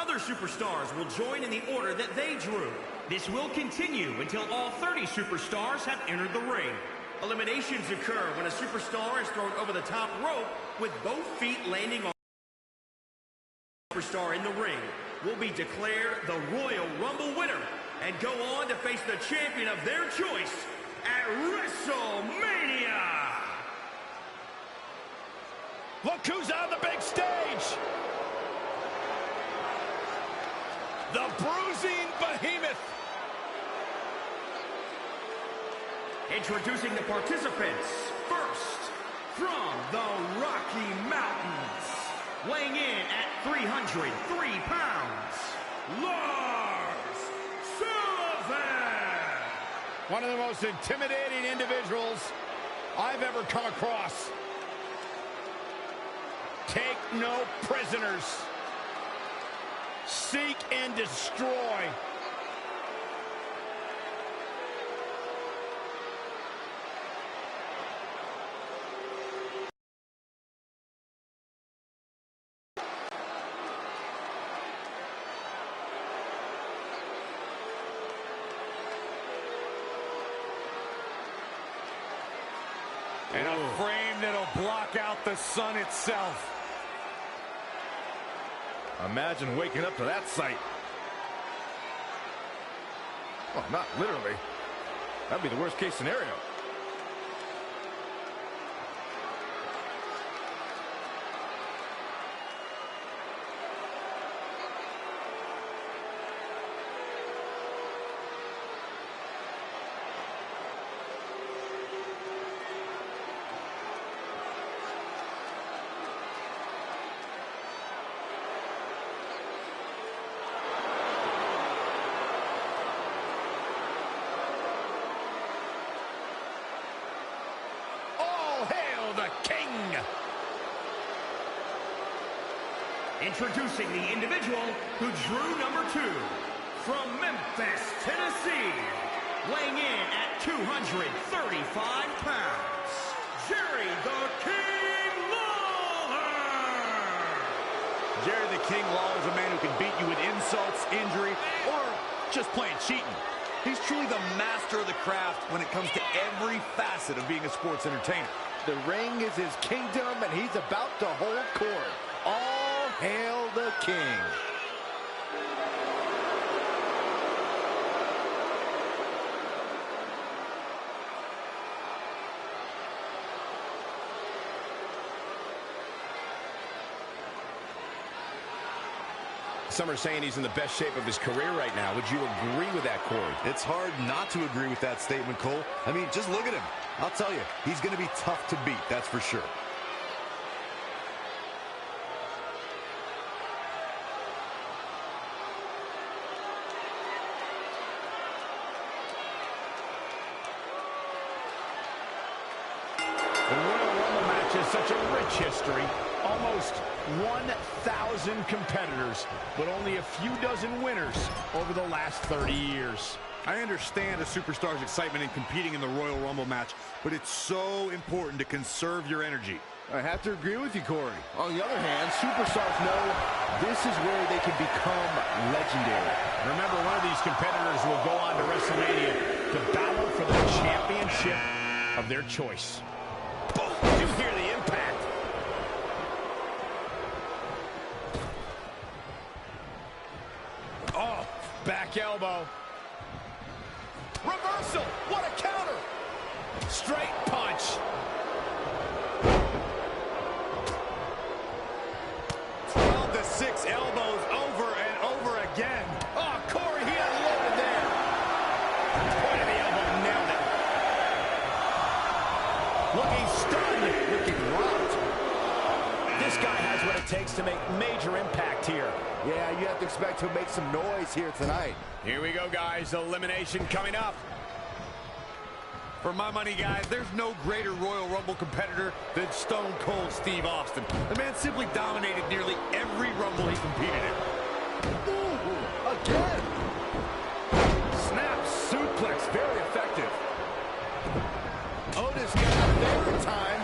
Other superstars will join in the order that they drew. This will continue until all 30 superstars have entered the ring. Eliminations occur when a superstar is thrown over the top rope with both feet landing on the superstar in the ring. Will be declared the Royal Rumble winner and go on to face the champion of their choice at WrestleMania. Look who's on the big stage. The bruising behemoth. Introducing the participants. First, from the Rocky Mountains, weighing in at 303 pounds, Lars Sullivan. One of the most intimidating individuals I've ever come across. Take no prisoners. Seek and destroy. And a frame that'll block out the sun itself. Imagine waking up to that sight. Well, not literally. That'd be the worst case scenario. The King. Introducing the individual who drew number 2 from Memphis, Tennessee, weighing in at 235 pounds, Jerry the King Lawler. Jerry the King Lawler is a man who can beat you with insults, injury, or just plain cheating. He's truly the master of the craft when it comes to every facet of being a sports entertainer. The ring is his kingdom, and he's about to hold court. All hail the King. Some are saying he's in the best shape of his career right now. Would you agree with that, Corey? It's hard not to agree with that statement, Cole. I mean, just look at him. I'll tell you, he's going to be tough to beat, that's for sure. The Royal Rumble match is such a rich history. Almost 1,000 competitors, but only a few dozen winners over the last 30 years. I understand a superstar's excitement in competing in the Royal Rumble match, but it's so important to conserve your energy. I have to agree with you, Corey. On the other hand, superstars know this is where they can become legendary. Remember, one of these competitors will go on to WrestleMania to battle for the championship of their choice. Did you hear the impact? Oh, back elbow. Reversal. What a counter. Straight punch. 12 to 6 elbows over and over again. Oh, Corey, he unloaded there. Point of the elbow, nailed it. Looking stunned. Looking rocked. This guy has what it takes to make major impact here. Yeah, you have to expect to make some noise here tonight. Here we go, guys. Elimination coming up. For my money, guys, there's no greater Royal Rumble competitor than Stone Cold Steve Austin. The man simply dominated nearly every Rumble he competed in. Ooh, again. Snap suplex, very effective. Otis got out there in time.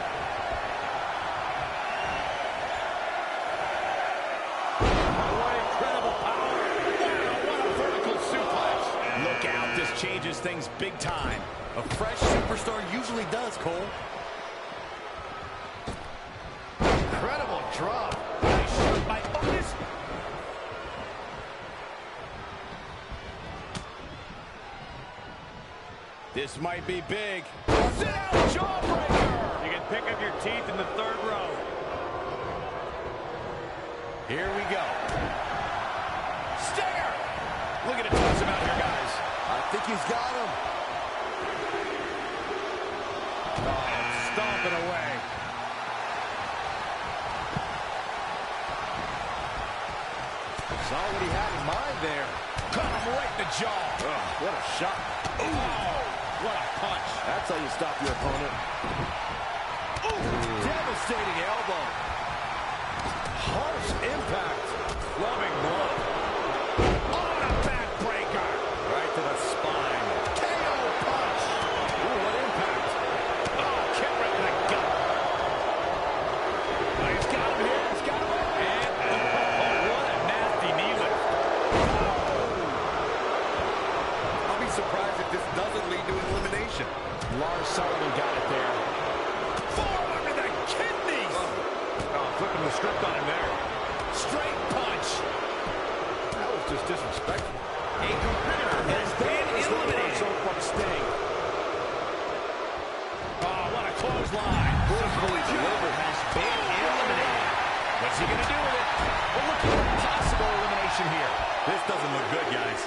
What incredible power. changes things big time. A fresh superstar usually does, Cole. Incredible drop. Nice shot by Otis. This might be big. Sit out, jawbreaker. You can pick up your teeth in the third row. Here we go. Stinger. Look at it, toss him out here, guys. I think he's got him. Oh, stomping away. Saw what he had in mind there. Caught him right in the jaw. Oh, what a shot. Oh, what a punch. That's how you stop your opponent. Ooh, devastating elbow. Harsh impact. Loving blow. Oh, a backbreaker. Right to the spine. KO punch. Ooh, what impact. Oh, kick right in the gut. Oh, he's got him here. He's got him. And, what a nasty knee lift. I'll be surprised if this doesn't lead to an elimination. Lars Sullivan got it there. Forearm to the kidneys. Oh, flipping the script on him there. Straight punch. That was just disrespectful. A competitor has been eliminated. From Sting. Oh, what a clothesline. Forcefully delivered. Has been eliminated. What's he going to do with it? We're looking at a possible elimination here. This doesn't look good, guys.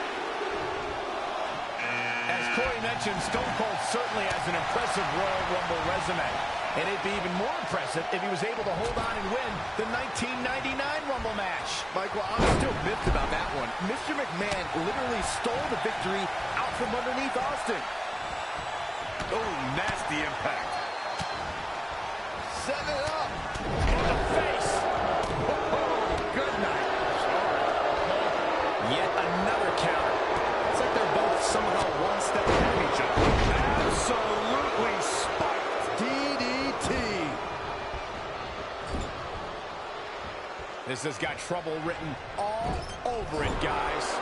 As Corey mentioned, Stone Cold certainly has an impressive Royal Rumble resume. And it'd be even more impressive if he was able to hold on and win the 1999 Rumble match. Michael, I'm still miffed about that one. Mr. McMahon literally stole the victory out from underneath Austin. Oh, nasty impact. Set it up. In the face. Oh, good night. Yet another counter. It's like they're both somehow one step ahead of each other. Absolutely spiked. DDT. This has got trouble written all over it, guys.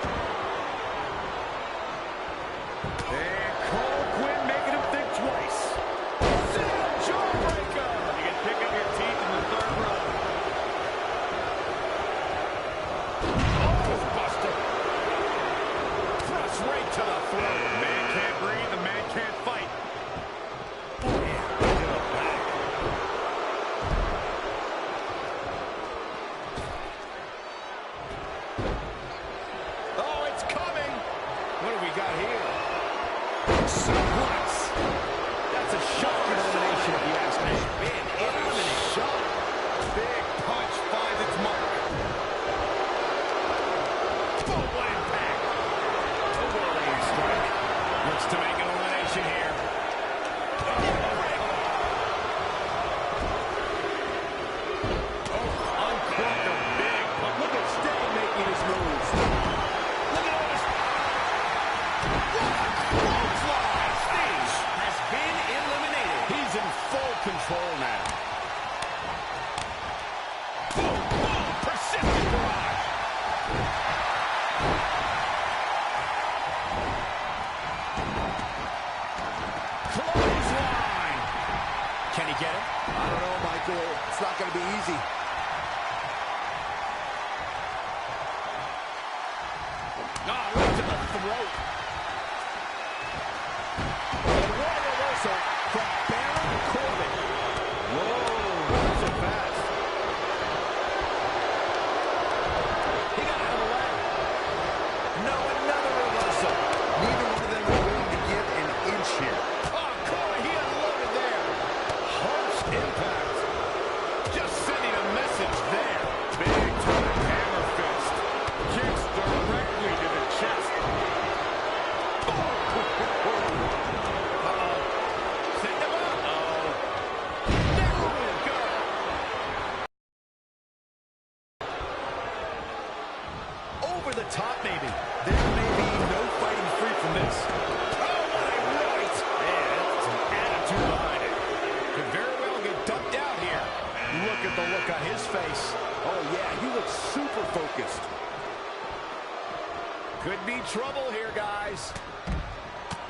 And Cole Quinn making him think twice. Jawbreaker. You can pick up your teeth in the third row. Oh, buster. Thrust right to the throat. Man can't breathe, the man can't fight. Oh, it's coming. What do we got here? Suplex. That's a shocking elimination, if you ask me. Been eliminated. Shot. Big punch finds its mark. Boom, what impact. A whirling strike. Looks to make an elimination here. Uncorked a big punch. Look at Sting making his moves. Look at all this. Clothesline. Sting has been eliminated. He's in full control now. Boom, boom, persistent barrage. Clothesline. Can he get it? I don't know, Michael. It's not going to be easy. Ah, right to the throat. A Royal reversal from Baron Corbin. Whoa, not so fast. He got out of the way. No, another reversal. Neither one of them are willing to give an inch here. Oh, Corey, he unloaded there. Harsh impact. Just sending a message there. Big time hammer fist. Kicks directly to the chest. Set him up. Over the top, maybe. There may be no fighting free from this. Oh, my right. Man, that's some attitude behind it. Could very well get dumped out here. Look at the look on his face. Oh, yeah, he looks super focused. Could be trouble here, guys.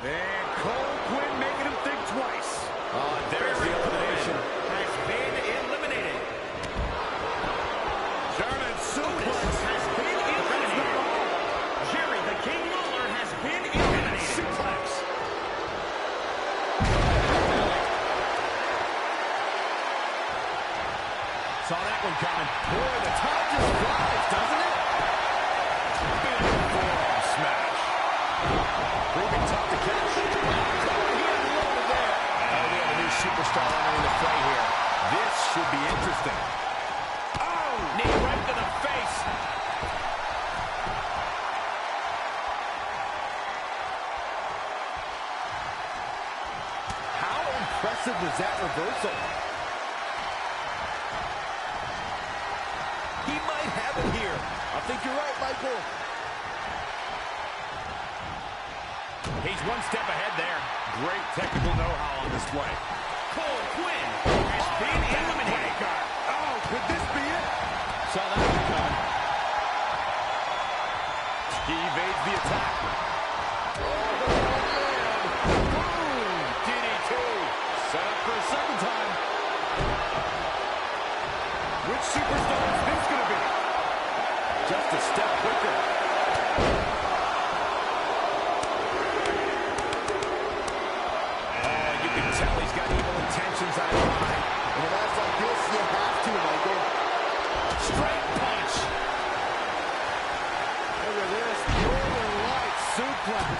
And Cole Quinn making him think twice. Oh, there's the elimination. Has been eliminated. German suplex Has been eliminated. Jerry the King Lawler has been eliminated. suplex. Saw that one coming. Boy, the time just flies, doesn't it? Big forearm smash. Proving tough to catch. He unloaded there. Oh, we have a new superstar entering the fray here. This should be interesting. Oh, knee right to the face. How impressive was that reversal? He might have it here. I think you're right, Michael. He's one step ahead there. Great technical know-how on display. Cole Quinn has been eliminated. Oh, could this be it? Saw that one coming. He evades the attack. Boom! DDT. Set up for a second time. Which superstar is this going to be? Just a step quicker. Oh, you can tell he's got evil intentions on his mind. In a match like this, you have to, Michael. Straight punch. Look at this. Northern Lights suplex.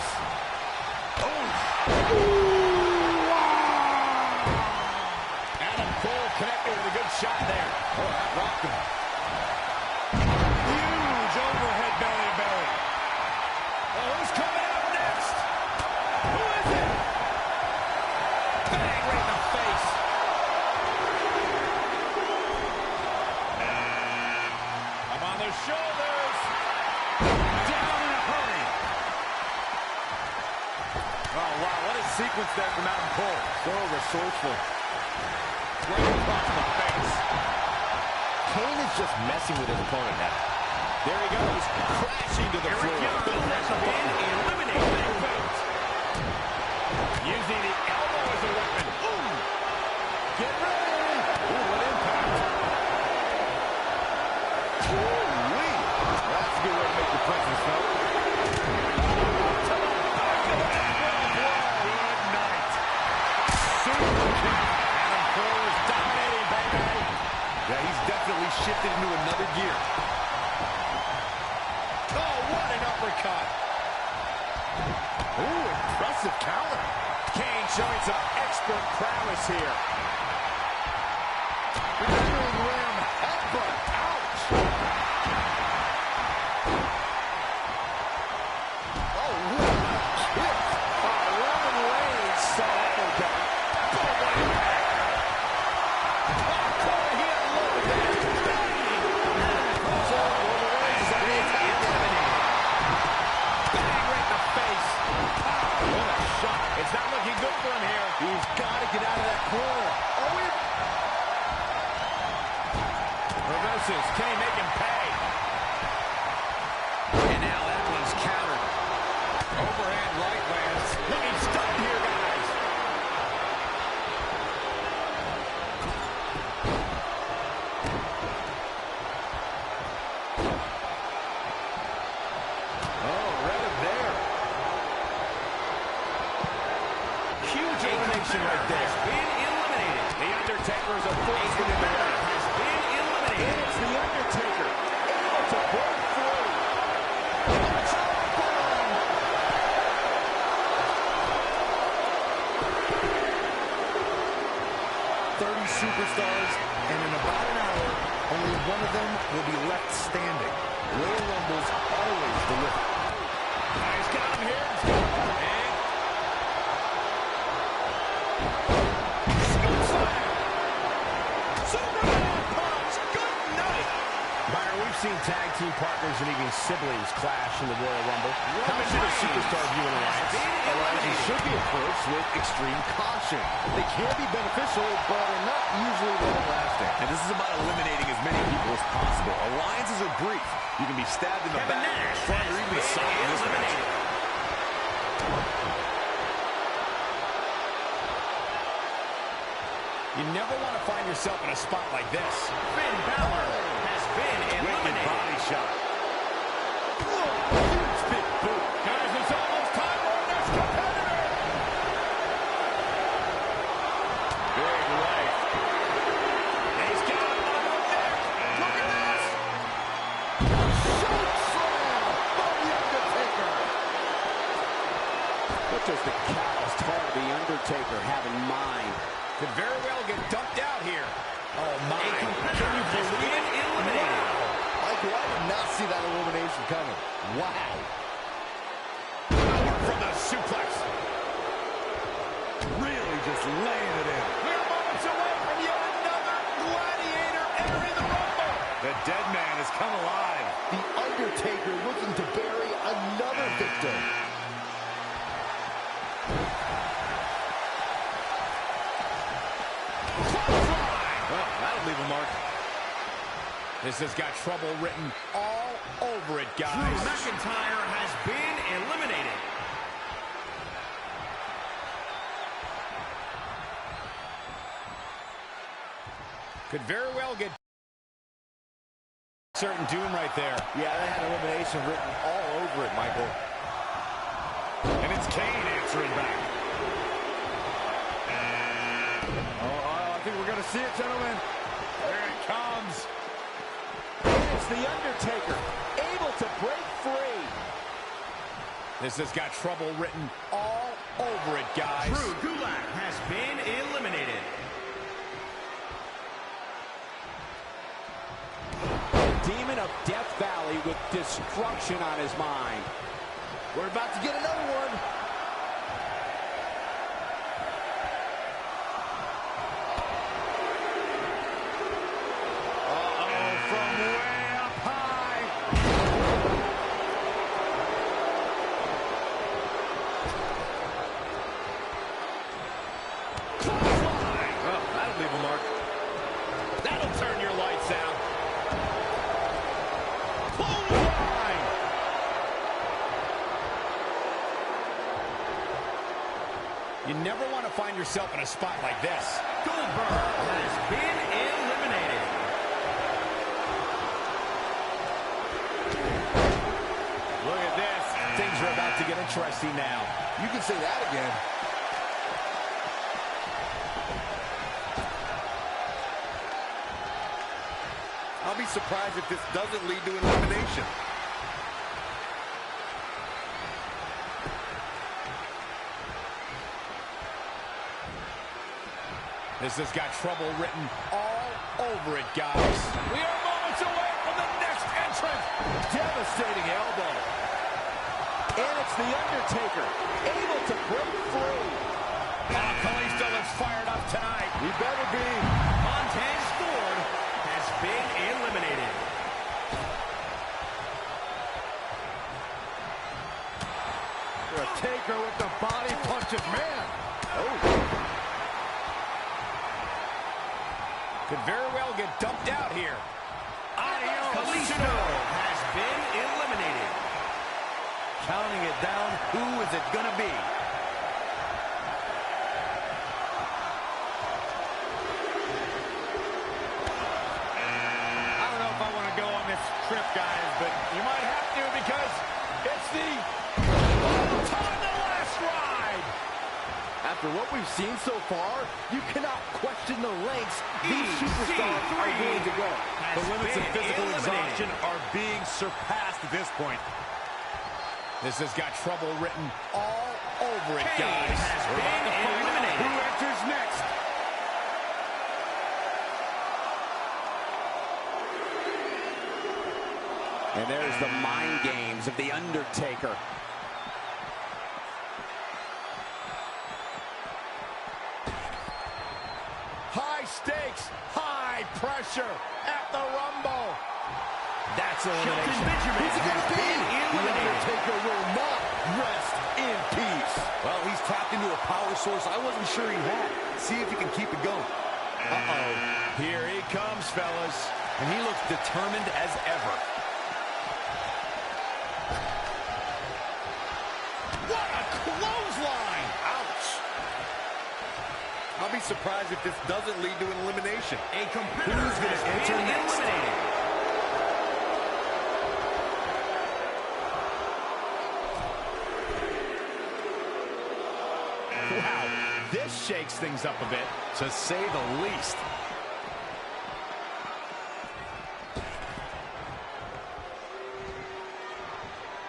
Adam Cole connected with a good shot there. Oh, that rocked him. Huge overhead belly to belly. Oh, who's coming out next? Who is it? Bang, right in the face. I'm on the shoulders. Down in a hurry. Oh, wow, what a sequence there from Adam Cole. So resourceful. Right across the face. Kane is just messing with his opponent now. There he goes, crashing to the floor. Has been eliminated. Using the elbow as a weapon. Ooh. Get ready! Ooh, what impact. Ooh-wee. That's a good way to make your presence felt. Good night. Super kick. Adam Cole is dominating, baby. Yeah, he's definitely shifted into another gear. Oh, what an uppercut. Ooh, impressive counter. Kane showing some expert prowess here. Battering ram headbutt. Ouch. Oh, what a kick. Roman Reigns saw that one coming. Boom, what impact. Oh, Cole, he unloaded that. So, Roman Reigns is on the attack. Bang, right in the face. What a shot. It's not looking good for him here. He's got to get out of that corner. Oh, he... Reverses. Can he make him pay? And now that one's countered. Overhand right lands. Looking stunned here, guys. Oh, read it there. Huge elimination right there. Has been eliminated. The Undertaker is a force within the ring. Has been eliminated. It's the Undertaker. Able to break through. Bomb. 30 superstars, and in about an hour, only one of them will be left standing. Royal Rumbles always deliver. He's got him here. And scoop slam. Superman punch. Good night. Byron, we've seen tag team partners and even siblings clash in the Royal Rumble. How Roman should a Reigns superstar view an alliance? Alliances should be approached with extreme caution. They can be beneficial, but are not usually long-lasting. And this is about eliminating as many people as possible. Alliances are brief. You can be stabbed in the Kevin back, Nash front, or has even the been side of this match. eliminated. You never want to find yourself in a spot like this. Finn Balor has been Wicked eliminated. body shot. Huge big boot. Guys, it's almost time for our next competitor. Big right. He's got him on the neck. Look at this. Choke slam from The Undertaker. What does the calloused heart of The Undertaker have in mind? Could very well get dumped out here. Oh, my. A competitor Can you has believe been it? eliminated. Michael, I did not see that elimination coming. Wow. Power from the suplex. Really just laying it in. We're moments away from yet another gladiator entering the Rumble. The dead man has come alive. The Undertaker looking to bury another victim. Well, that'll leave a mark. This has got trouble written all over it, Drew guys. McIntyre has been eliminated. Could very well get certain doom right there. Yeah, they had elimination written all over it, Michael. And it's Kane answering back. I think we're going to see it, gentlemen. There it comes. And it's The Undertaker, able to break free. This has got trouble written all over it, guys. Drew Gulak has been eliminated. Demon of Death Valley with destruction on his mind. We're about to get another one. Uh-oh, from way up high. Clothesline. Well, that'll leave a mark. That'll turn your lights out. Clothesline. You never want to find yourself in a spot like this. Goldberg has been eliminated. Look at this. Things are about to get interesting now. You can say that again. I'll be surprised if this doesn't lead to an elimination. This has got trouble written all over it, guys. We are moments away from the next entrant. Devastating elbow. And it's The Undertaker, able to break free. Now Kalisto looks fired up tonight. He better be. Montez Ford has been eliminated. The Taker with the body punches, man. Oh. Could very well get dumped out here. Adios. Kalisto has been eliminated. Counting it down, who is it gonna be? I don't know if I want to go on this trip, guys, but you might have to because it's the time the last ride. After what we've seen so far, you cannot question the lengths these superstars are willing to go. The limits of physical eliminated. exhaustion are being surpassed at this point. This has got trouble written all over it, Kane guys. has We're about been to find out eliminated. who enters next. And there's the mind games of The Undertaker. High stakes, high pressure at the Rumble. That's Shelton elimination. Benjamin Who's it has going to be? been The eliminated. Undertaker will not rest in peace. Well, he's tapped into a power source I wasn't sure he had. See if he can keep it going. Uh-oh. Here he comes, fellas. And he looks determined as ever. What a clothesline! Ouch. I'll be surprised if this doesn't lead to an elimination. A competitor Who's going to enter next? eliminated. Wow, this shakes things up a bit, to say the least.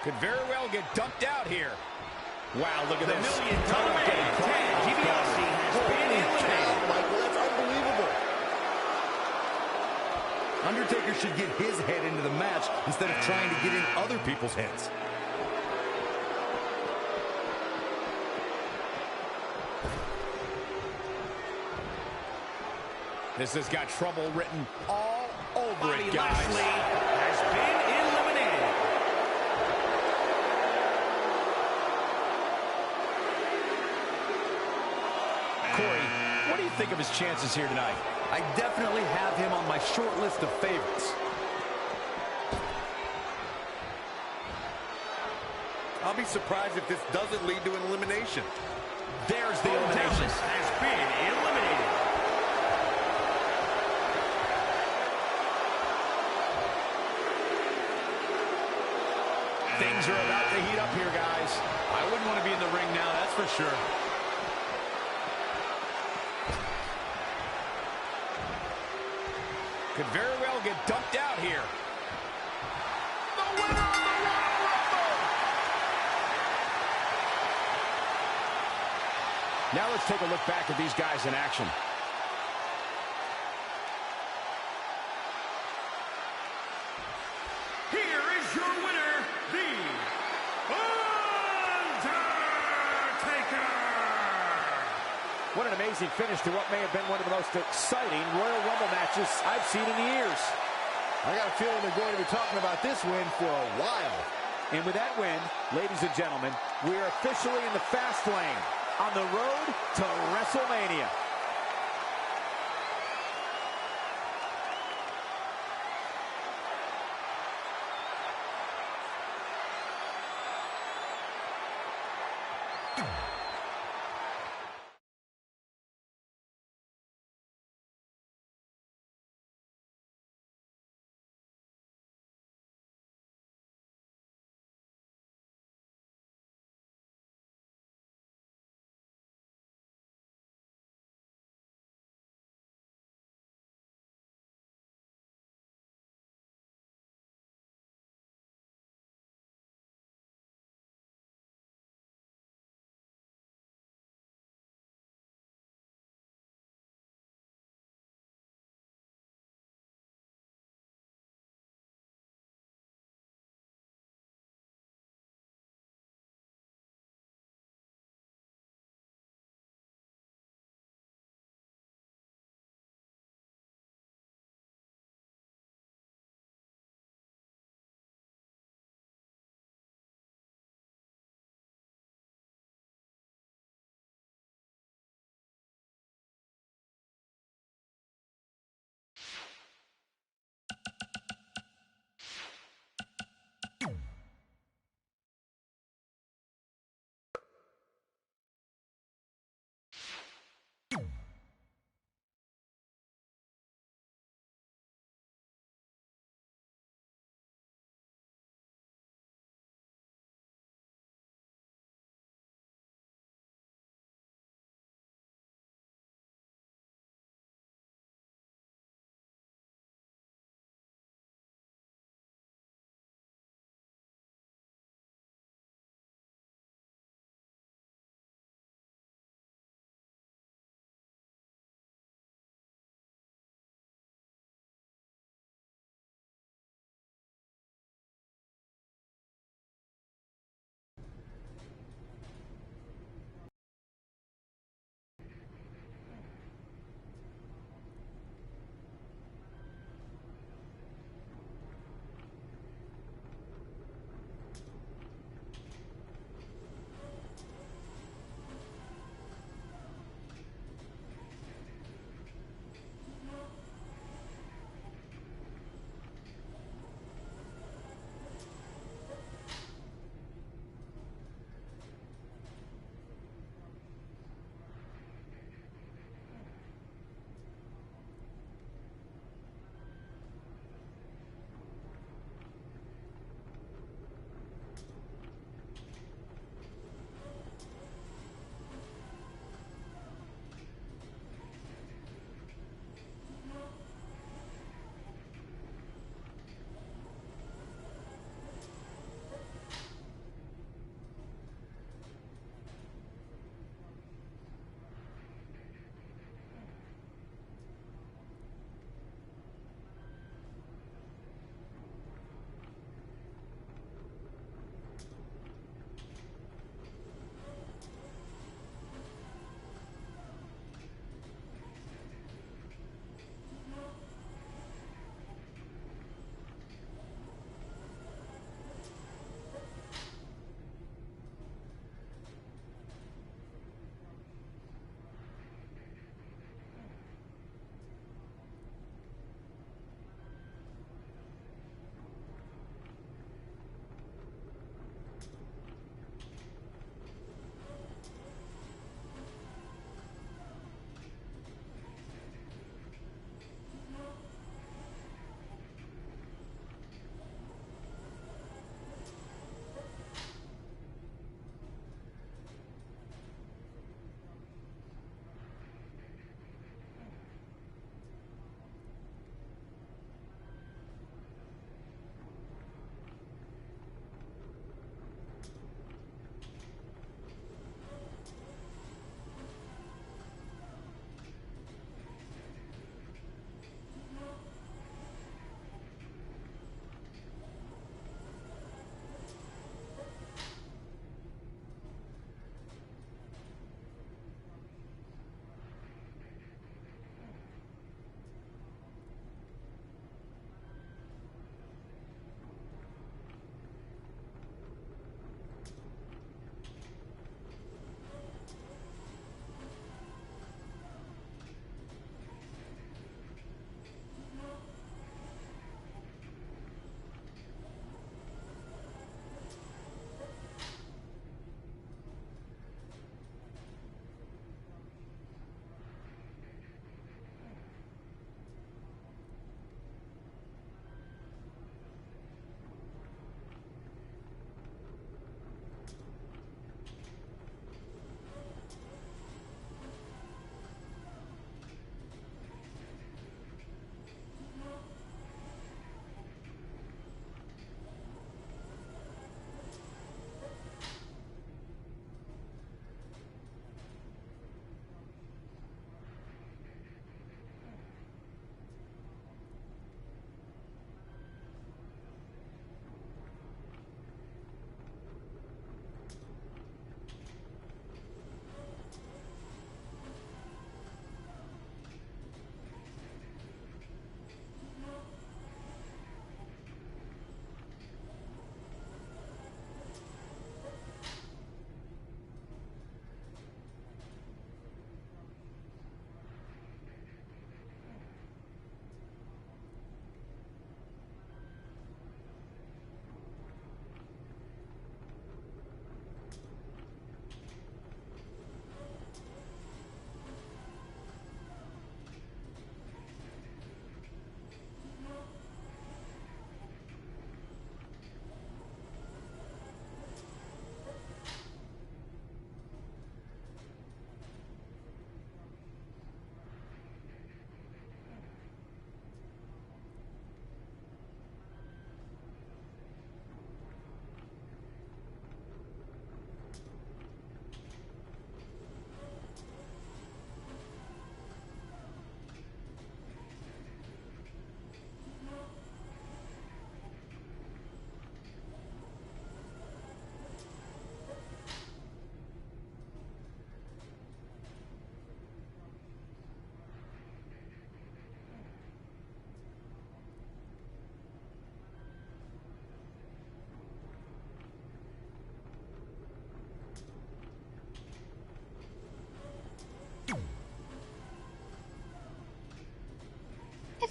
Could very well get dumped out here. Wow, look at The this. million-dollar man, Ted DiBiase, has been eliminated. Michael, that's unbelievable. Undertaker should get his head into the match instead of trying to get in other people's heads. This has got trouble written all over Bobby it, guys. Lashley has been eliminated. Corey, what do you think of his chances here tonight? I definitely have him on my short list of favorites. I'll be surprised if this doesn't lead to an elimination. There's the elimination. Dallas has been eliminated. Things are about to heat up here, guys. I wouldn't want to be in the ring now, that's for sure. Could very well get dumped out here. The winner of the Royal Rumble! Now let's take a look back at these guys in action. Here is your winner, The Undertaker. What an amazing finish to what may have been one of the most exciting Royal Rumble matches I've seen in years. I got a feeling they're going to be talking about this win for a while. And with that win, ladies and gentlemen, we are officially in the fast lane on the road to WrestleMania.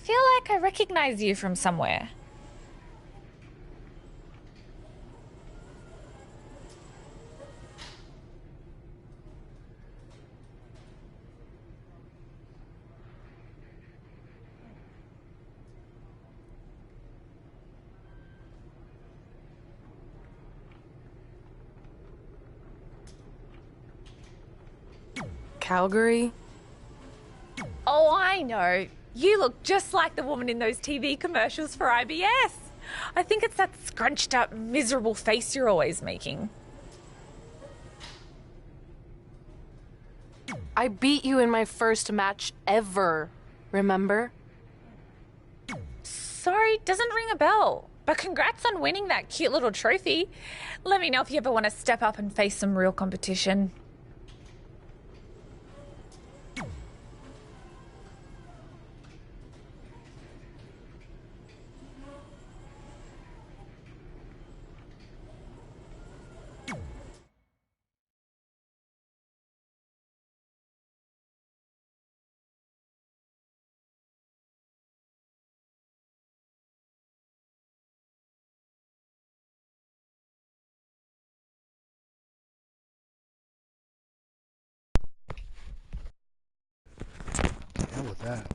feel like I recognize you from somewhere. Calgary? Oh, I know. You look just like the woman in those TV commercials for IBS. I think it's that scrunched up, miserable face you're always making. I beat you in my first match ever, remember? Sorry, doesn't ring a bell. But congrats on winning that cute little trophy. Let me know if you ever want to step up and face some real competition. Hell with that.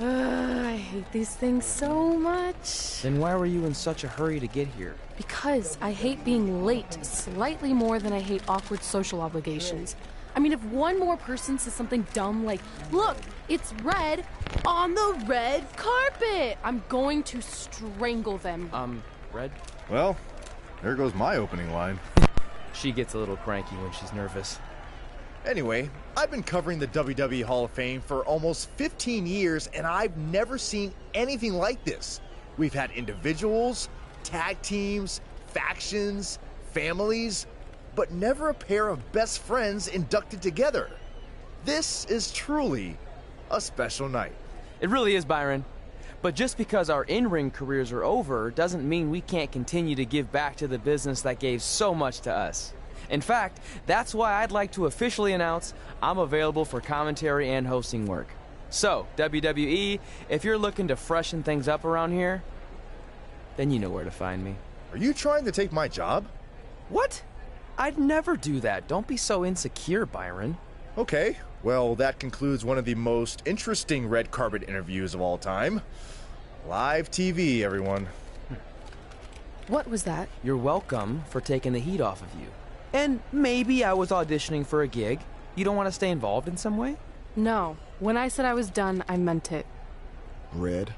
I hate these things so much. Then why were you in such a hurry to get here? Because I hate being late slightly more than I hate awkward social obligations. I mean, if one more person says something dumb like, look, it's red on the red carpet, I'm going to strangle them. Red? Well, there goes my opening line. She gets a little cranky when she's nervous. Anyway, I've been covering the WWE Hall of Fame for almost 15 years, and I've never seen anything like this. We've had individuals, tag teams, factions, families, but never a pair of best friends inducted together. This is truly a special night. It really is, Byron. But just because our in-ring careers are over doesn't mean we can't continue to give back to the business that gave so much to us. In fact, that's why I'd like to officially announce I'm available for commentary and hosting work. So, WWE, if you're looking to freshen things up around here, then you know where to find me. Are you trying to take my job? What? I'd never do that. Don't be so insecure, Byron. Okay, well, that concludes one of the most interesting red carpet interviews of all time. Live TV, everyone. What was that? You're welcome for taking the heat off of you. And maybe I was auditioning for a gig. You don't want to stay involved in some way? No. When I said I was done, I meant it. Red.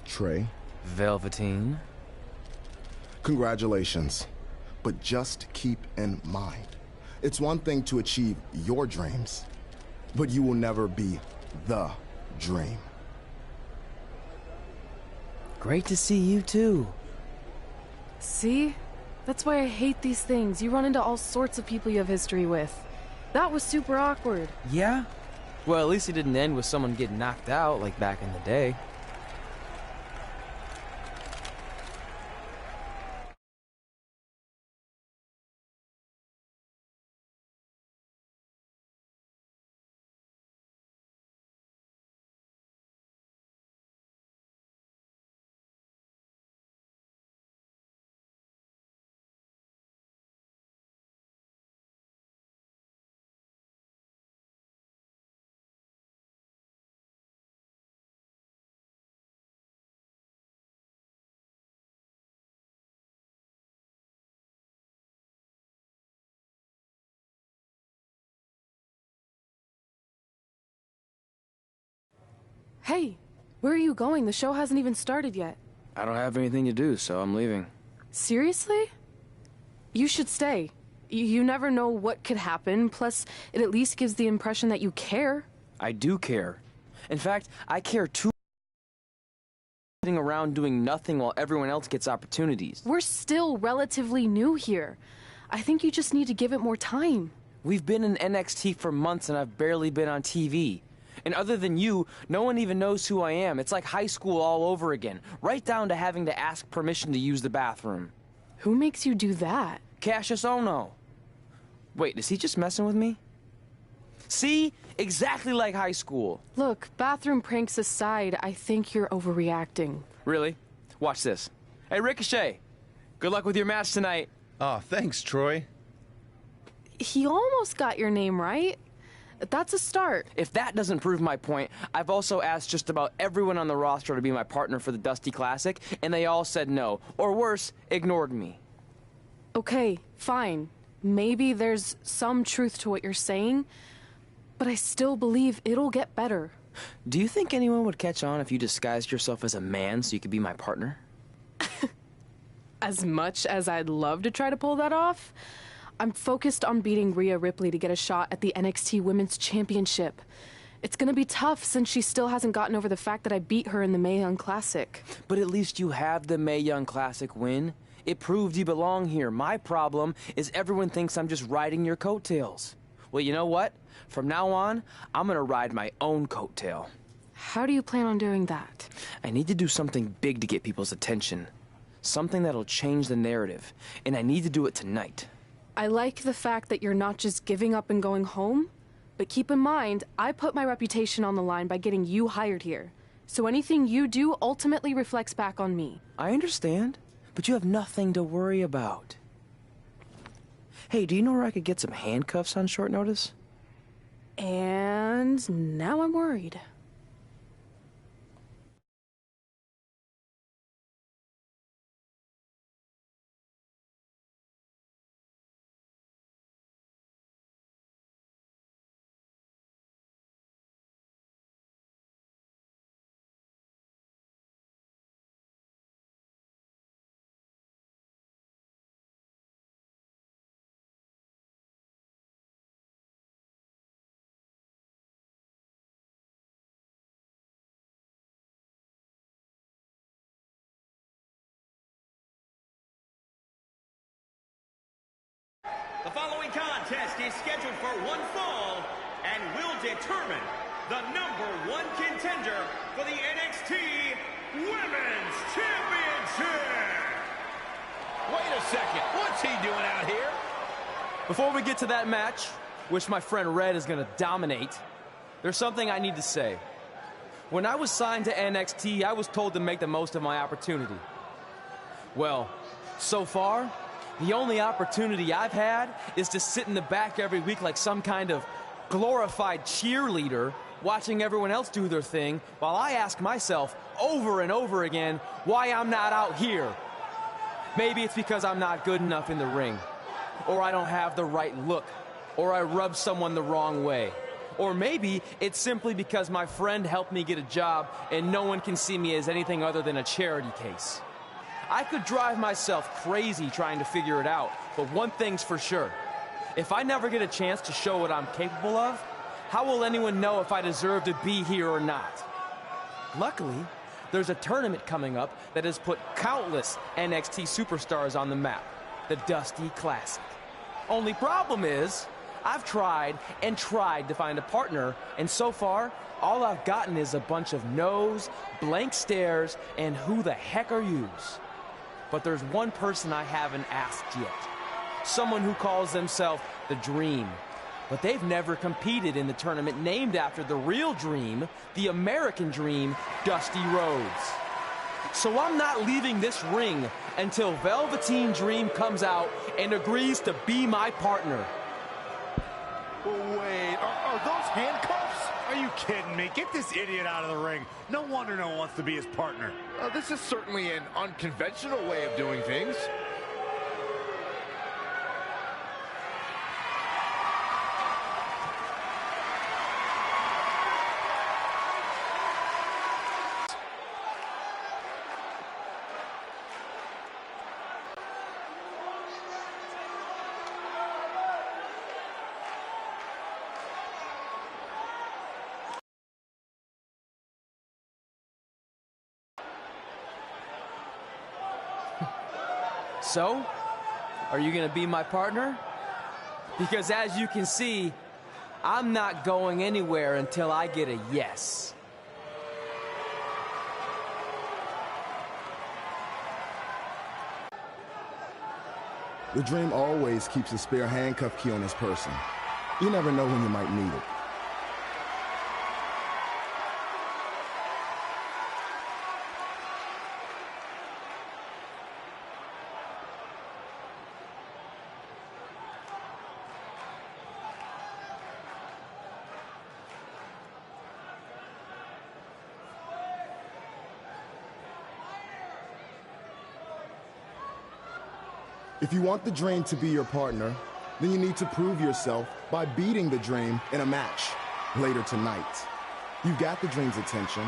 Trey. Velveteen. Congratulations. But just keep in mind, it's one thing to achieve your dreams, but you will never be the dream. Great to see you too. See? That's why I hate these things. You run into all sorts of people you have history with. That was super awkward. Yeah? Well, at least it didn't end with someone getting knocked out like back in the day. Hey, where are you going? The show hasn't even started yet. I don't have anything to do, so I'm leaving. Seriously? You should stay. You never know what could happen, plus it at least gives the impression that you care. I do care. In fact, I care too. Sitting around doing nothing while everyone else gets opportunities. We're still relatively new here. I think you just need to give it more time. We've been in NXT for months and I've barely been on TV. And other than you, no one even knows who I am. It's like high school all over again, right down to having to ask permission to use the bathroom. Who makes you do that? Cassius Ono. Wait, is he just messing with me? See? Exactly like high school. Look, bathroom pranks aside, I think you're overreacting. Really? Watch this. Hey, Ricochet. Good luck with your match tonight. Oh, thanks, Troy. He almost got your name right. That's a start. If that doesn't prove my point, I've also asked just about everyone on the roster to be my partner for the Dusty Classic, and they all said no. Or worse, ignored me. Okay, fine. Maybe there's some truth to what you're saying, but I still believe it'll get better. Do you think anyone would catch on if you disguised yourself as a man so you could be my partner? As much as I'd love to try to pull that off, I'm focused on beating Rhea Ripley to get a shot at the NXT Women's Championship. It's gonna be tough since she still hasn't gotten over the fact that I beat her in the Mae Young Classic. But at least you have the Mae Young Classic win. It proved you belong here. My problem is everyone thinks I'm just riding your coattails. Well, you know what? From now on, I'm gonna ride my own coattail. How do you plan on doing that? I need to do something big to get people's attention. Something that'll change the narrative. And I need to do it tonight. I like the fact that you're not just giving up and going home, but keep in mind, I put my reputation on the line by getting you hired here. So anything you do ultimately reflects back on me. I understand, but you have nothing to worry about. Hey, do you know where I could get some handcuffs on short notice? And now I'm worried. The following contest is scheduled for one fall and will determine the #1 contender for the NXT Women's Championship. Wait a second. What's he doing out here? Before we get to that match, which my friend Red is gonna dominate, there's something I need to say. When I was signed to NXT, I was told to make the most of my opportunity. Well, so far, the only opportunity I've had is to sit in the back every week like some kind of glorified cheerleader, watching everyone else do their thing, while I ask myself over and over again why I'm not out here. Maybe it's because I'm not good enough in the ring, or I don't have the right look, or I rub someone the wrong way. Or maybe it's simply because my friend helped me get a job and no one can see me as anything other than a charity case. I could drive myself crazy trying to figure it out, but one thing's for sure. If I never get a chance to show what I'm capable of, how will anyone know if I deserve to be here or not? Luckily, there's a tournament coming up that has put countless NXT superstars on the map, the Dusty Classic. Only problem is, I've tried and tried to find a partner, and so far, all I've gotten is a bunch of no's, blank stares, and who the heck are yous? But there's one person I haven't asked yet. Someone who calls themselves the Dream. But they've never competed in the tournament named after the real Dream, the American Dream, Dusty Rhodes. So I'm not leaving this ring until Velveteen Dream comes out and agrees to be my partner. Wait, are those handcuffs? Are you kidding me? Get this idiot out of the ring. No wonder no one wants to be his partner. This is certainly an unconventional way of doing things. So, are you gonna be my partner? Because as you can see, I'm not going anywhere until I get a yes. The Dream always keeps a spare handcuff key on his person. You never know when you might need it. If you want the Dream to be your partner, then you need to prove yourself by beating the Dream in a match later tonight. You've got the Dream's attention,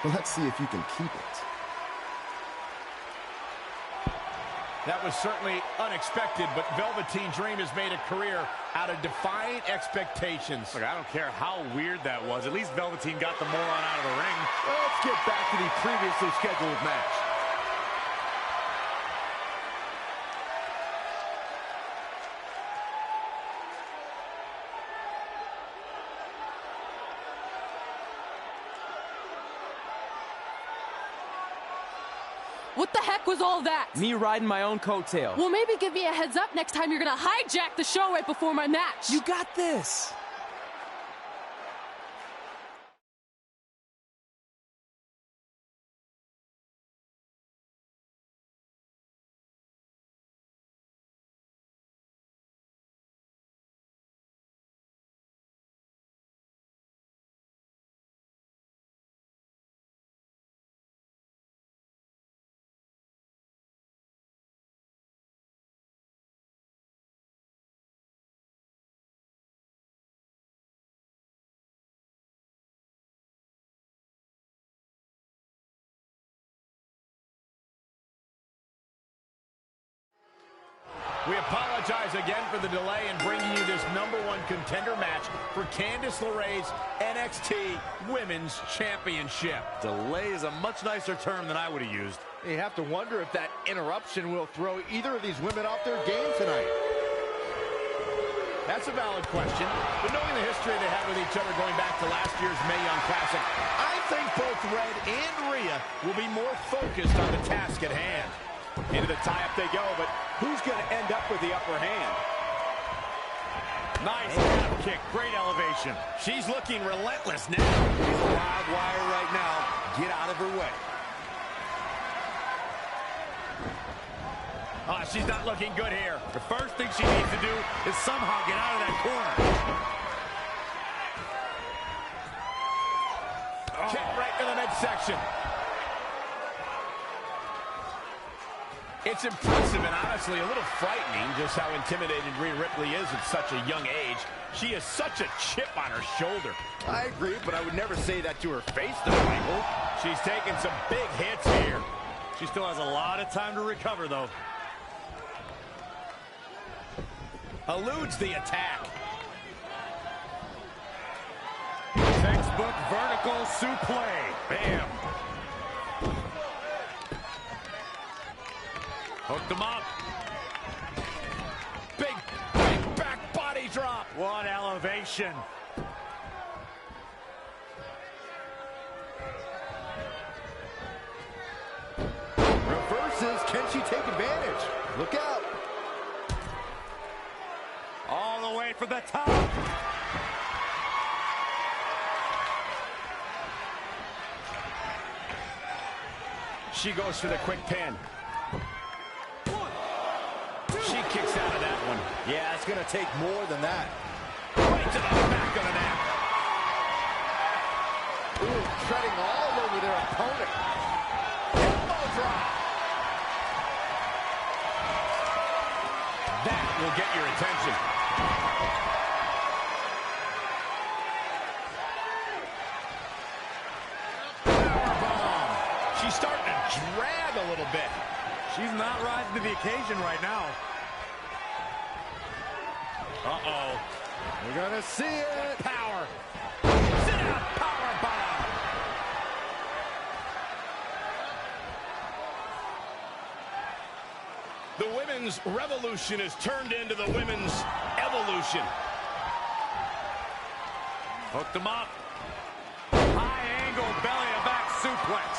but let's see if you can keep it. That was certainly unexpected, but Velveteen Dream has made a career out of defying expectations. Look, I don't care how weird that was. At least Velveteen got the moron out of the ring. Let's get back to the previously scheduled match. What the heck was all that? Me riding my own coattail. Well, maybe give me a heads up next time you're gonna hijack the show right before my match. You got this. We apologize again for the delay in bringing you this #1 contender match for Candice LeRae's NXT Women's Championship. Delay is a much nicer term than I would have used. You have to wonder if that interruption will throw either of these women off their game tonight. That's a valid question, but knowing the history they have with each other going back to last year's Mae Young Classic, I think both Red and Rhea will be more focused on the task at hand. Into the tie-up they go, but who's going to end up with the upper hand? Nice calf kick, great elevation. She's looking relentless now. She's a live wire right now. Get out of her way. Oh, she's not looking good here. The first thing she needs to do is somehow get out of that corner. Kick right to the midsection. It's impressive and honestly a little frightening just how intimidated Rhea Ripley is at such a young age. She has such a chip on her shoulder. I agree, but I would never say that to her face, though, Michael. She's taking some big hits here. She still has a lot of time to recover, though. Eludes the attack. Textbook vertical suplex. Bam. Hooked him up. Big back body drop. What elevation. Reverses. Can she take advantage? Look out. All the way for the top. She goes for the quick pin. She kicks out of that one. Yeah, it's going to take more than that. Right to the back of the neck. Ooh, treading all over their opponent. Elbow drop. That will get your attention. Powerbomb. She's starting to drag a little bit. She's not rising to the occasion right now. Uh-oh. We're going to see it. Power. Sit out. Power bomb. The women's revolution has turned into the women's evolution. Hooked him up. High angle belly to back suplex.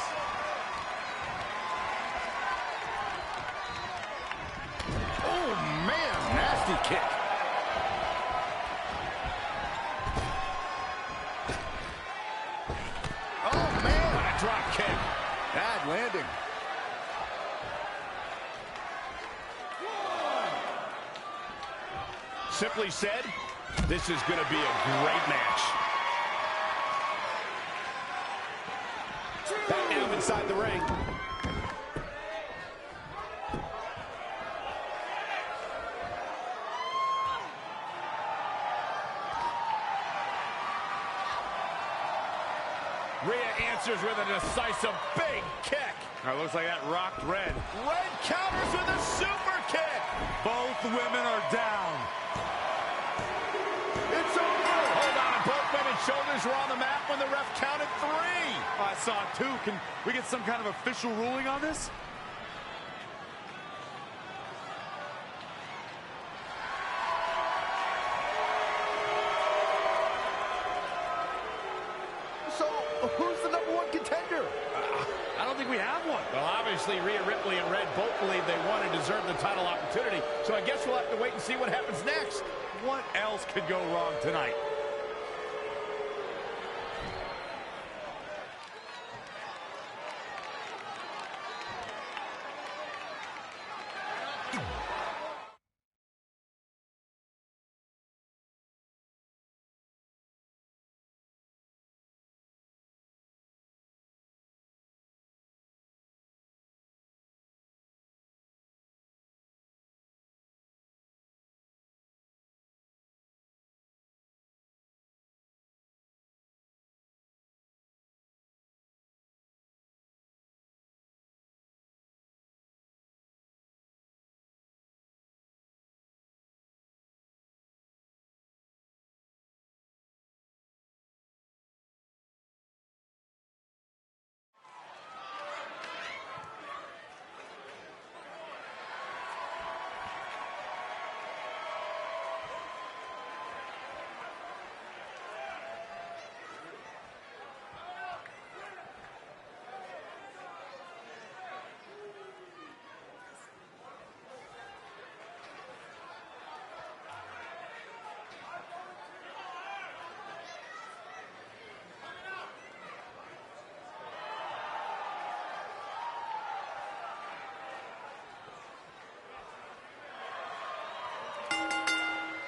Oh, man, nasty kick. Oh, man. What a drop kick. Bad landing. Simply said, this is going to be a great match. Back now inside the ring. Rhea answers with a decisive big kick. That looks like that rocked Red. Red counters with a super kick. Both women are down. It's over. Hold on, both women's shoulders were on the mat when the ref counted 3. Oh, I saw 2. Can we get some kind of official ruling on this? So, who's the #1 contender? I don't think we have one. Well, obviously, Rhea Ripley and Red both believe they won and deserve the title opportunity, so I guess we'll have to wait and see what happens next. What else could go wrong tonight?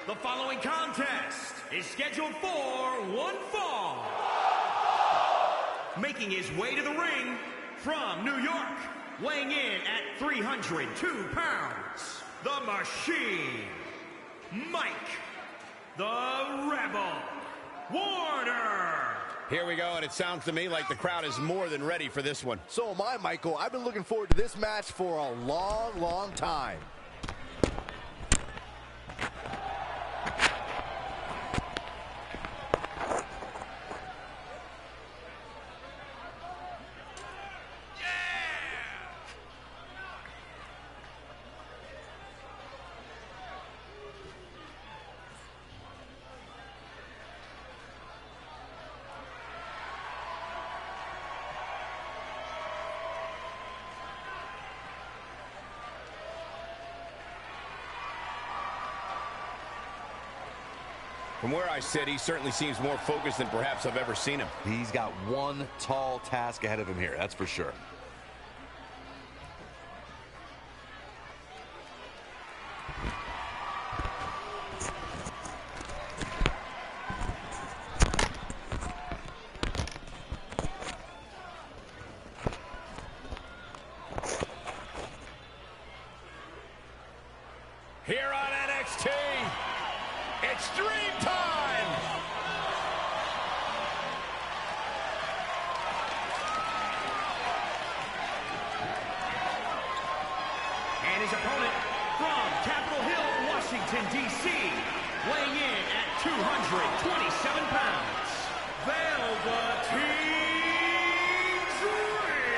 The following contest is scheduled for one fall. Making his way to the ring from New York, weighing in at 302 pounds, the Machine, Mike, the Rebel Warner. Here we go, and it sounds to me like the crowd is more than ready for this one. So am I, Michael. I've been looking forward to this match for a long, long time. From where I sit, he certainly seems more focused than perhaps I've ever seen him. He's got one tall task ahead of him here, that's for sure. Here on NXT, it's Dream Time! And his opponent from Capitol Hill, Washington, D.C., weighing in at 227 pounds, Velveteen Dream!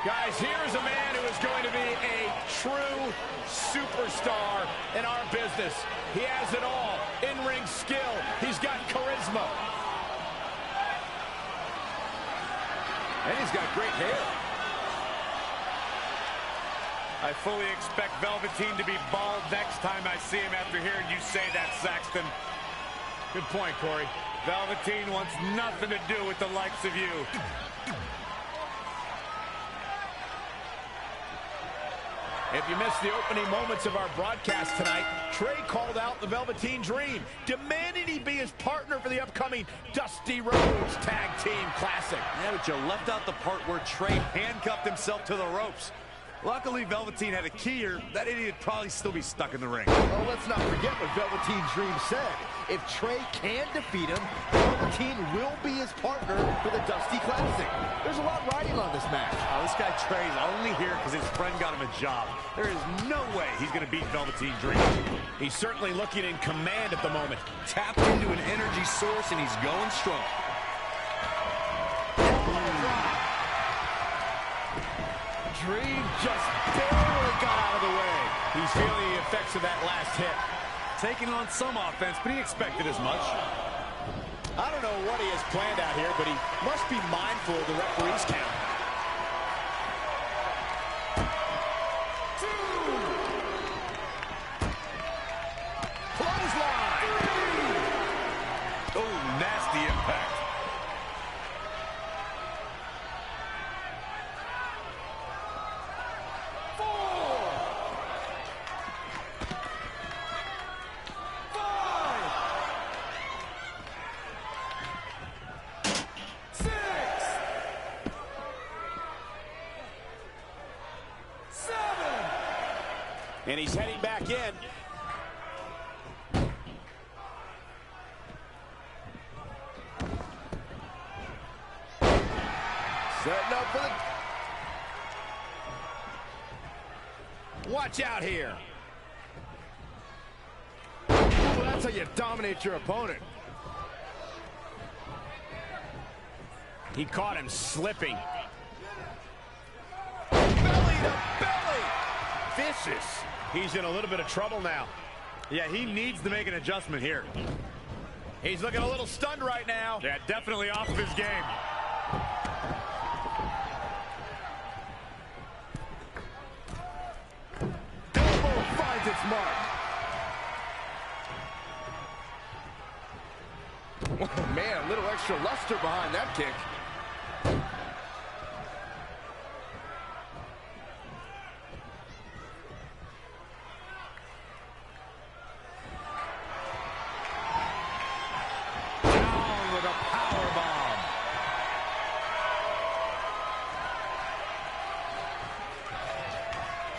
Guys, here's a man who is going to be a true superstar in our business. He has it all. In-ring skill. He's got charisma. And he's got great hair. I fully expect Velveteen to be bald next time I see him after hearing you say that, Saxton. Good point, Corey. Velveteen wants nothing to do with the likes of you. If you missed the opening moments of our broadcast tonight, Trey called out the Velveteen Dream, demanding he be his partner for the upcoming Dusty Rhodes Tag Team Classic. Yeah, but you left out the part where Trey handcuffed himself to the ropes. Luckily, Velveteen had a key, or that idiot would probably still be stuck in the ring. Oh, let's not forget what Velveteen Dream said. If Trey can defeat him, Velveteen will be his partner for the Dusty Classic. There's a lot riding on this match. This guy Trey's only here because his friend got him a job. There is no way he's going to beat Velveteen Dream. He's certainly looking in command at the moment. Tapped into an energy source, and he's going strong. Dream just barely got out of the way. He's feeling the effects of that last hit. Taking on some offense, but he expected as much. I don't know what he has planned out here, but he must be mindful of the referee's count. Clothesline! Oh, nasty impact. And he's heading back in. Setting up for the... Watch out here. Ooh, that's how you dominate your opponent. He caught him slipping. Belly to belly. Vicious. He's in a little bit of trouble now. Yeah, he needs to make an adjustment here. He's looking a little stunned right now. Yeah, definitely off of his game. Elbow finds its mark. Oh, man, a little extra luster behind that kick.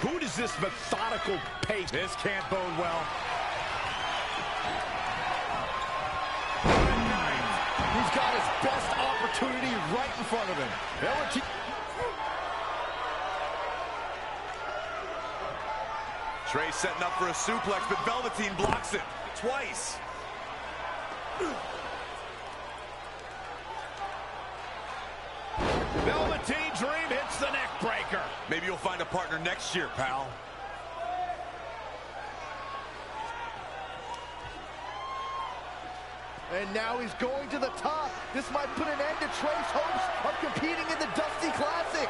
Who does this methodical pace? This can't bode well. He's got his best opportunity right in front of him. Trey setting up for a suplex, but Velveteen blocks it twice. Velveteen Dream hits the neck breaker. Maybe you'll find a partner next year, pal. And now he's going to the top. This might put an end to Trey's hopes of competing in the Dusty Classic.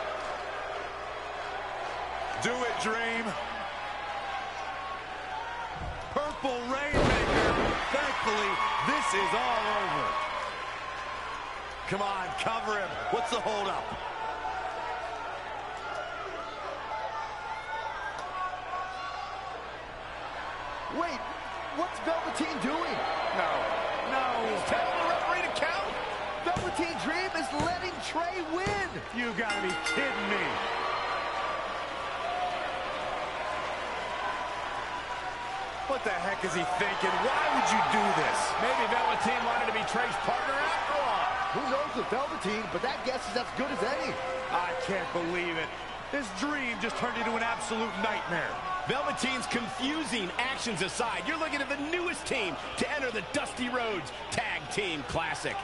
Do it, Dream. Purple Rainmaker. Thankfully, this is all over. Come on, cover him. What's the holdup? Wait, what's Velveteen doing? No, he's telling the referee to count. Velveteen Dream is letting Trey win. You gotta be kidding me. What the heck is he thinking? Why would you do this? Maybe Velveteen wanted to be Trey's partner after all. Who knows with Velveteen, but that guess is as good as any. I can't believe it. This dream just turned into an absolute nightmare. Velveteen's confusing actions aside, you're looking at the newest team to enter the Dusty Rhodes Tag Team Classic.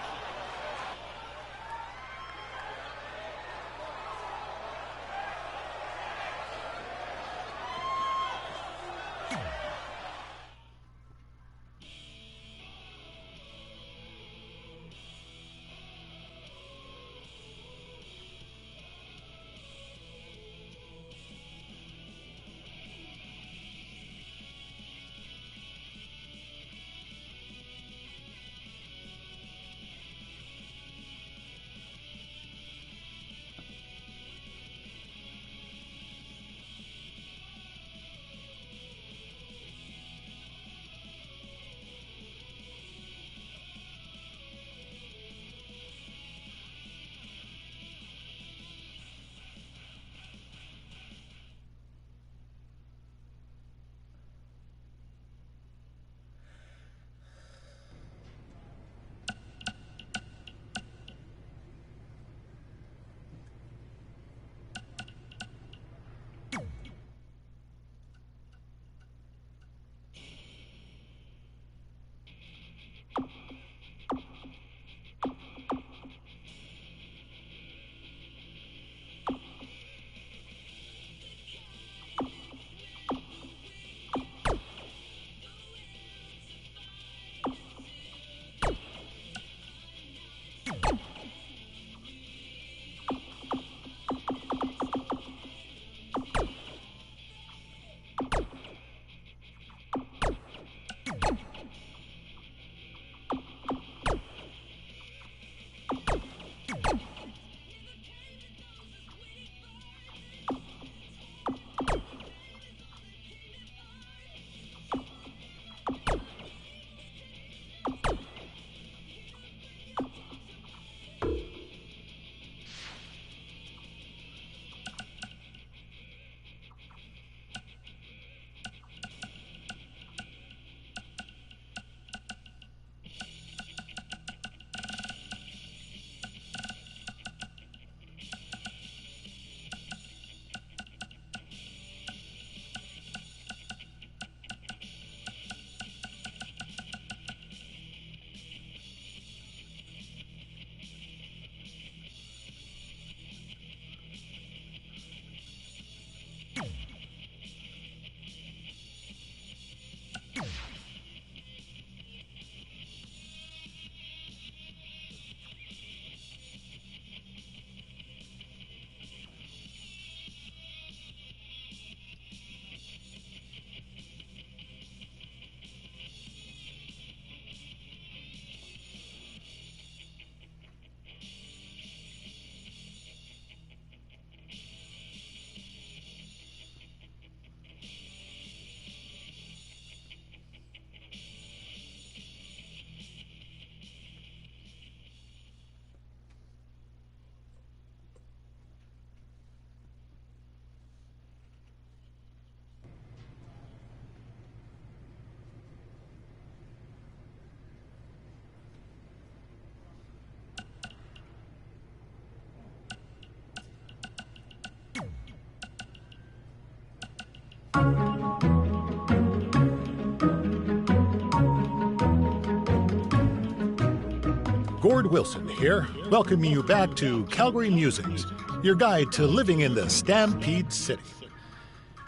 Gord Wilson here, welcoming you back to Calgary Musings, your guide to living in the Stampede City.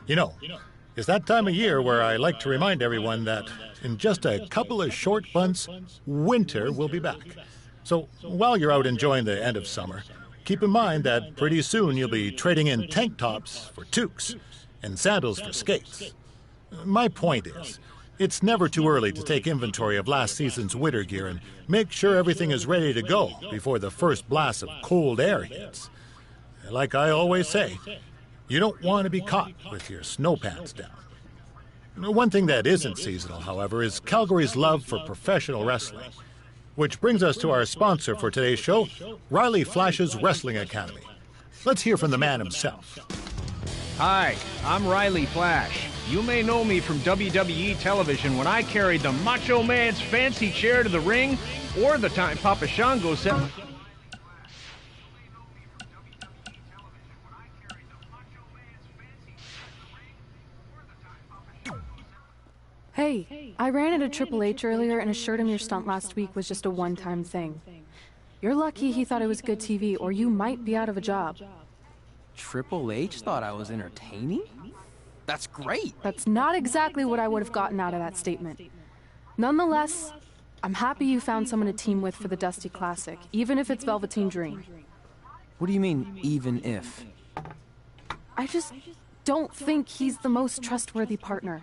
You know, it's that time of year where I like to remind everyone that in just a couple of short months, winter will be back. So while you're out enjoying the end of summer, keep in mind that pretty soon you'll be trading in tank tops for toques and sandals for skates. My point is, it's never too early to take inventory of last season's winter gear and make sure everything is ready to go before the first blast of cold air hits. Like I always say, you don't want to be caught with your snow pants down. One thing that isn't seasonal, however, is Calgary's love for professional wrestling. Which brings us to our sponsor for today's show, Riley Flash's Wrestling Academy. Let's hear from the man himself. Hi, I'm Riley Flash. You may know me from WWE television when I carried the Macho Man's fancy chair to the ring, or the time Papa Shango said... Hey, I ran into Triple H earlier and assured him your stunt last week was just a one-time thing. You're lucky he thought it was good TV, or you might be out of a job. Triple H thought I was entertaining? That's great. That's not exactly what I would have gotten out of that statement. Nonetheless, I'm happy you found someone to team with for the Dusty Classic, even if it's Velveteen Dream. What do you mean, even if? I just don't think he's the most trustworthy partner.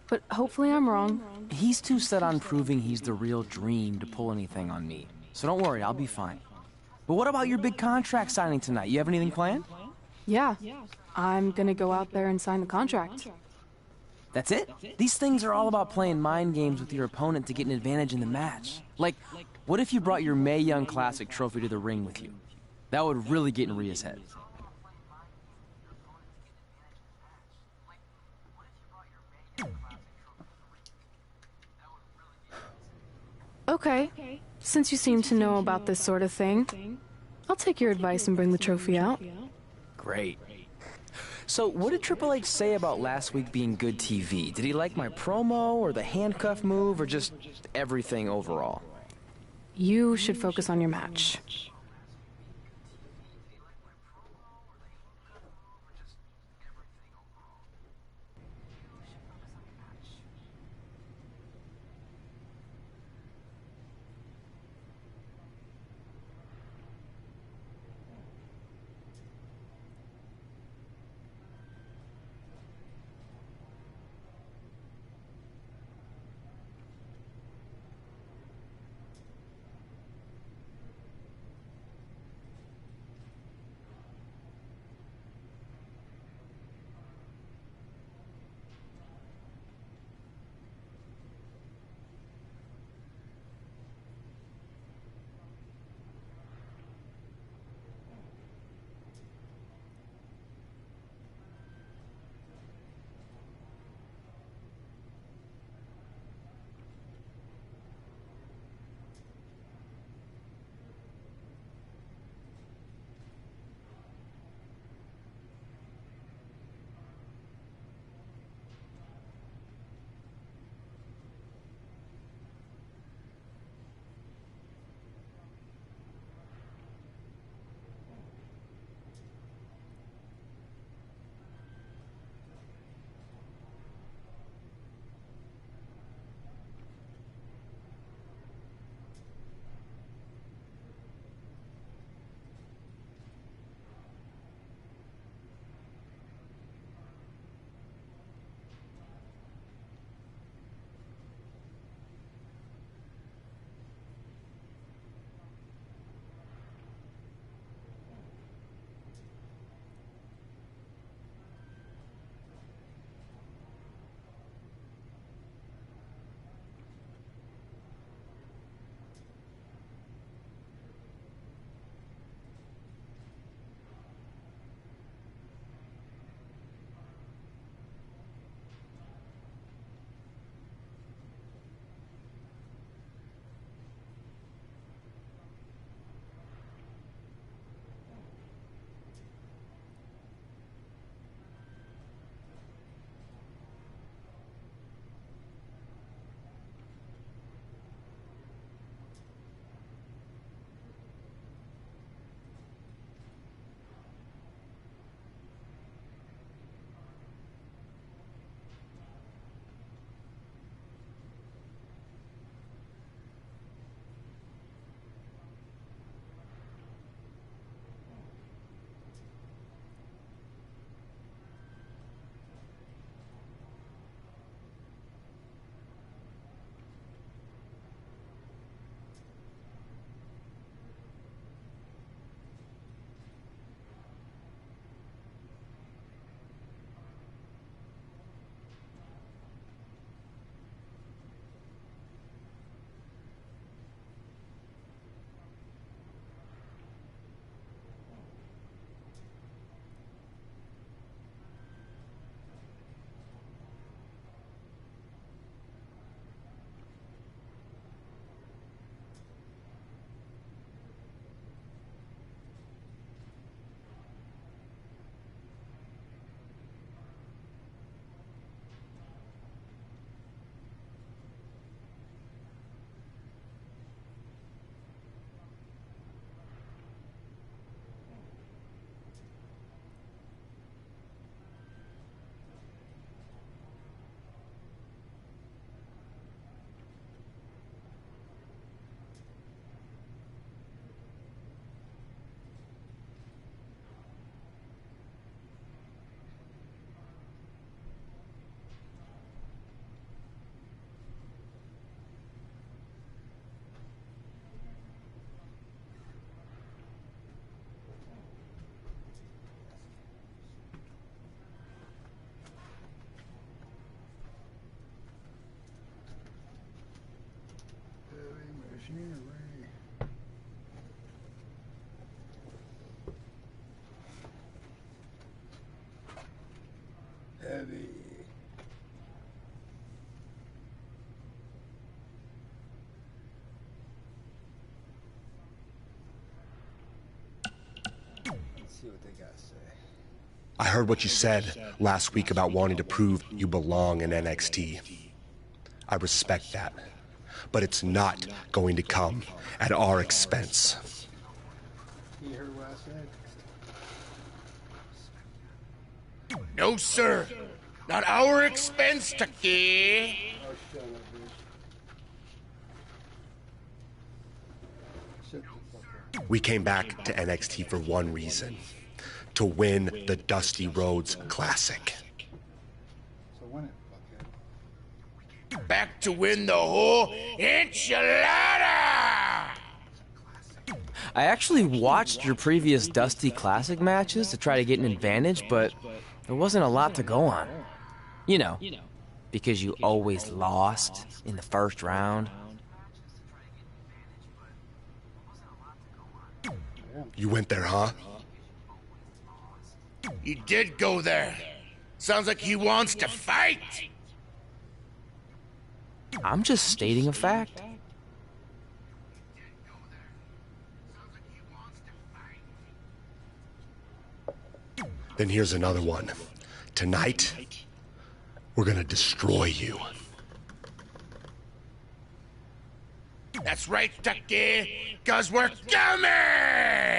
But hopefully I'm wrong. He's too set on proving he's the real Dream to pull anything on me. So don't worry, I'll be fine. But what about your big contract signing tonight? You have anything planned? Yeah, I'm gonna go out there and sign the contract. That's it? These things are all about playing mind games with your opponent to get an advantage in the match. Like, what if you brought your Mae Young Classic trophy to the ring with you? That would really get in Rhea's head. Okay, since you seem to know about this sort of thing, I'll take your advice and bring the trophy out. Great. So, what did Triple H say about last week being good TV? Did he like my promo, or the handcuff move, or just everything overall? You should focus on your match. Heavy. Let's see what they got to say. I heard what you said last week about wanting to prove you belong in NXT. I respect that. But it's not going to come at our expense. You heard what I said? No, sir. Not our expense, Taki. Oh, shut up, bitch. Shut the fuck up. We came back to NXT for one reason. To win the Dusty Rhodes Classic. So win it, fuckhead. Back to win the whole enchilada! I actually watched your previous Dusty Classic matches to try to get an advantage, but there wasn't a lot to go on. You know, because you always lost in the first round. You went there, huh? He did go there. Sounds like he wants to fight. I'm just stating a fact. Then here's another one. Tonight, we're gonna destroy you. That's right, Taki, 'cause we're coming!